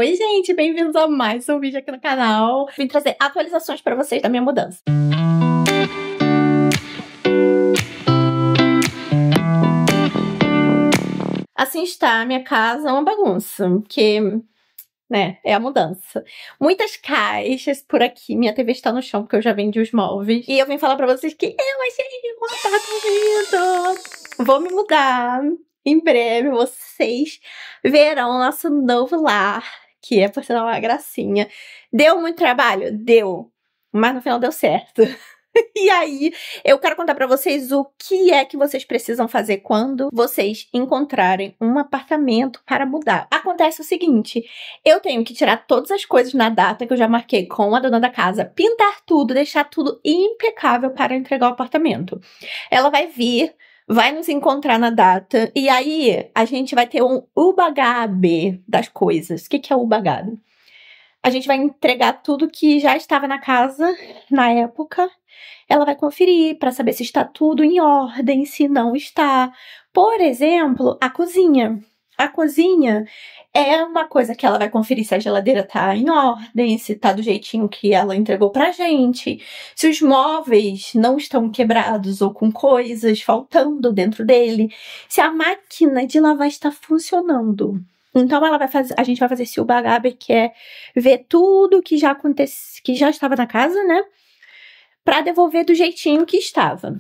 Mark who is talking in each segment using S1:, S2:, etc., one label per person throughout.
S1: Oi, gente, bem-vindos a mais um vídeo aqui no canal. Vim trazer atualizações pra vocês da minha mudança. Assim está a minha casa, uma bagunça, porque, né, é a mudança. Muitas caixas por aqui, minha TV está no chão porque eu já vendi os móveis. E eu vim falar pra vocês que eu achei um apartamento. Vou me mudar. Em breve vocês verão o nosso novo lar, que é, por sinal, uma gracinha. Deu muito trabalho? Deu. Mas no final deu certo. E aí, eu quero contar pra vocês o que é que vocês precisam fazer quando vocês encontrarem um apartamento para mudar. Acontece o seguinte, eu tenho que tirar todas as coisas na data que eu já marquei com a dona da casa, pintar tudo, deixar tudo impecável para entregar o apartamento. Ela vai vir, vai nos encontrar na data, e aí a gente vai ter um UBAGAB das coisas. O que é UBAGAB? A gente vai entregar tudo que já estava na casa na época. Ela vai conferir para saber se está tudo em ordem, se não está. Por exemplo, a cozinha. A cozinha é uma coisa que ela vai conferir se a geladeira tá em ordem, se tá do jeitinho que ela entregou pra gente, se os móveis não estão quebrados ou com coisas faltando dentro dele, se a máquina de lavar está funcionando. Então a gente vai fazer esse UBAGAB, que é ver tudo que já estava na casa, né? Pra devolver do jeitinho que estava.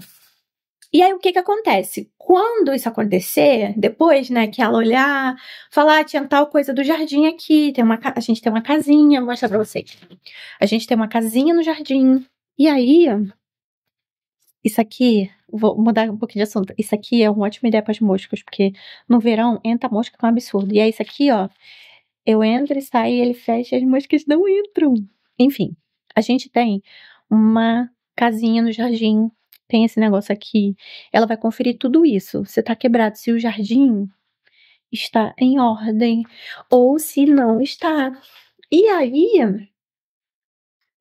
S1: E aí, o que acontece? Quando isso acontecer, depois, né, que ela olhar, falar, tinha tal coisa do jardim aqui, a gente tem uma casinha, vou mostrar pra vocês. A gente tem uma casinha no jardim. E aí, isso aqui, vou mudar um pouquinho de assunto. Isso aqui é uma ótima ideia para as moscas, porque no verão entra mosca que é um absurdo. E é isso aqui, ó, eu entro e saio, ele fecha, as moscas não entram. Enfim, a gente tem uma casinha no jardim, tem esse negócio aqui. Ela vai conferir tudo isso. Se tá quebrado, se o jardim está em ordem ou se não está. E aí,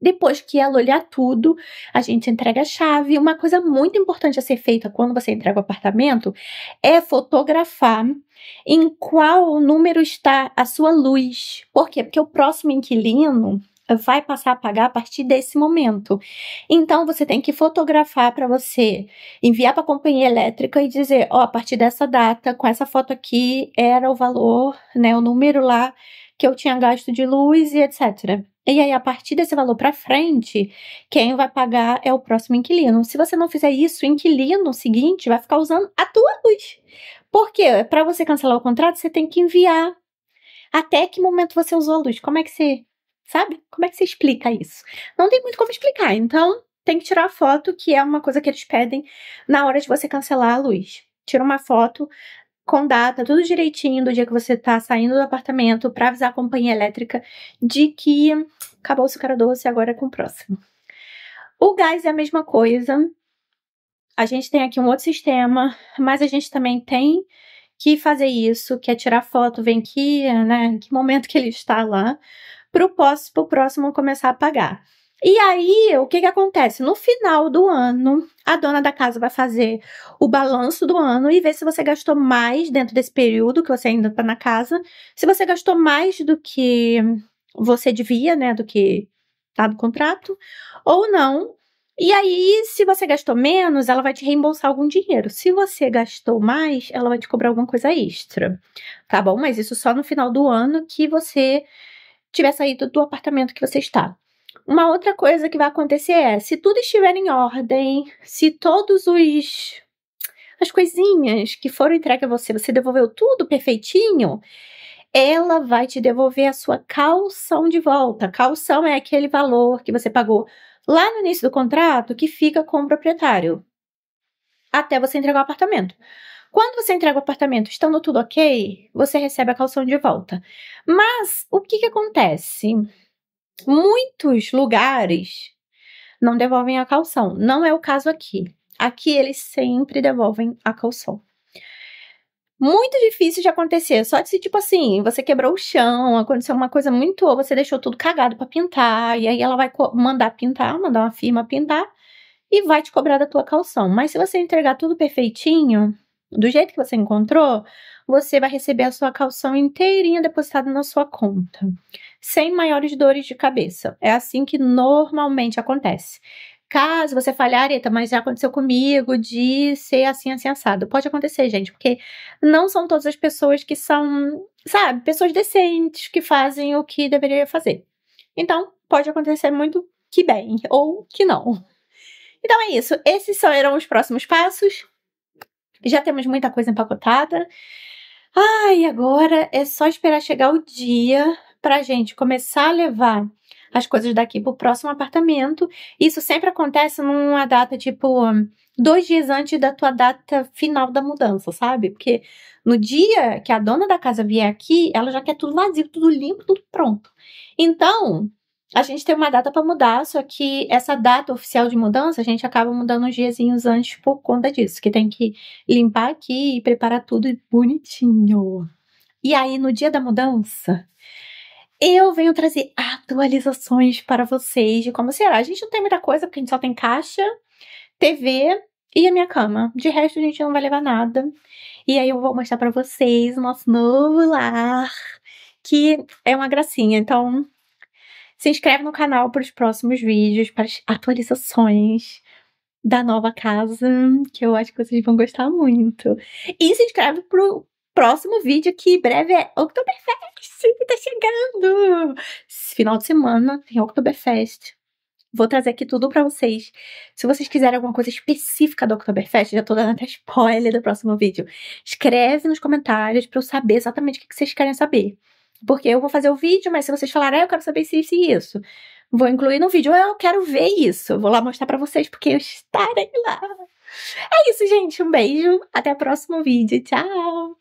S1: depois que ela olhar tudo, a gente entrega a chave. Uma coisa muito importante a ser feita quando você entrega o apartamento é fotografar em qual número está a sua luz. Por quê? Porque o próximo inquilino vai passar a pagar a partir desse momento. Então, você tem que fotografar para você enviar para a companhia elétrica e dizer, ó, a partir dessa data, com essa foto aqui, era o valor, né, o número lá que eu tinha gasto de luz e etc. E aí, a partir desse valor para frente, quem vai pagar é o próximo inquilino. Se você não fizer isso, o inquilino seguinte vai ficar usando a tua luz. Por quê? Para você cancelar o contrato, você tem que enviar até que momento você usou a luz. Como é que você... Sabe? Como é que você explica isso? Não tem muito como explicar, então tem que tirar a foto, que é uma coisa que eles pedem na hora de você cancelar a luz. Tira uma foto com data, tudo direitinho do dia que você tá saindo do apartamento pra avisar a companhia elétrica de que acabou o açúcar doce, agora é com o próximo. O gás é a mesma coisa. A gente tem aqui um outro sistema, mas a gente também tem que fazer isso, que é tirar foto, ver em que momento que ele está lá, pro próximo começar a pagar. E aí, o que acontece? No final do ano, a dona da casa vai fazer o balanço do ano e ver se você gastou mais dentro desse período que você ainda tá na casa, se você gastou mais do que você devia, né, do que tá no contrato, ou não. E aí, se você gastou menos, ela vai te reembolsar algum dinheiro. Se você gastou mais, ela vai te cobrar alguma coisa extra, tá bom? Mas isso só no final do ano que você tiver saído do apartamento que você está. Uma outra coisa que vai acontecer é, se tudo estiver em ordem, se todos as coisinhas que foram entregues a você devolveu tudo perfeitinho, ela vai te devolver a sua caução de volta. Caução é aquele valor que você pagou lá no início do contrato que fica com o proprietário, até você entregar o apartamento. Quando você entrega o apartamento, estando tudo ok, você recebe a caução de volta. Mas o que acontece? Muitos lugares não devolvem a caução. Não é o caso aqui. Aqui eles sempre devolvem a caução. Muito difícil de acontecer. Só se, tipo assim, você quebrou o chão, aconteceu uma coisa muito... Ou você deixou tudo cagado pra pintar, e aí ela vai mandar pintar, mandar uma firma pintar, e vai te cobrar da tua caução. Mas se você entregar tudo perfeitinho, do jeito que você encontrou, você vai receber a sua calção inteirinha depositada na sua conta, sem maiores dores de cabeça. É assim que normalmente acontece. Caso você fale, Areta, mas já aconteceu comigo de ser assim, assim, assado. Pode acontecer, gente, porque não são todas as pessoas que são, sabe, pessoas decentes que fazem o que deveria fazer. Então, pode acontecer muito que bem, ou que não. Então é isso. Esses eram os próximos passos. Já temos muita coisa empacotada. E agora é só esperar chegar o dia pra gente começar a levar as coisas daqui pro próximo apartamento. Isso sempre acontece numa data, tipo, 2 dias antes da tua data final da mudança, sabe? Porque no dia que a dona da casa vier aqui, ela já quer tudo vazio, tudo limpo, tudo pronto. Então, a gente tem uma data para mudar, só que essa data oficial de mudança, a gente acaba mudando uns diazinhos antes por conta disso, que tem que limpar aqui e preparar tudo bonitinho. E aí, no dia da mudança, eu venho trazer atualizações para vocês de como será. A gente não tem muita coisa, porque a gente só tem caixa, TV e a minha cama. De resto, a gente não vai levar nada. E aí, eu vou mostrar para vocês o nosso novo lar, que é uma gracinha. Então, se inscreve no canal para os próximos vídeos, para as atualizações da nova casa, que eu acho que vocês vão gostar muito. E se inscreve pro próximo vídeo, que em breve é Oktoberfest, que tá chegando. Esse final de semana tem Oktoberfest. Vou trazer aqui tudo pra vocês. Se vocês quiserem alguma coisa específica do Oktoberfest, já tô dando até spoiler do próximo vídeo. Escreve nos comentários pra eu saber exatamente o que vocês querem saber. Porque eu vou fazer o vídeo, mas se vocês falarem, eu quero saber isso e isso, vou incluir no vídeo. Eu quero ver isso. Vou lá mostrar pra vocês, porque eu estarei lá. É isso, gente. Um beijo. Até o próximo vídeo. Tchau!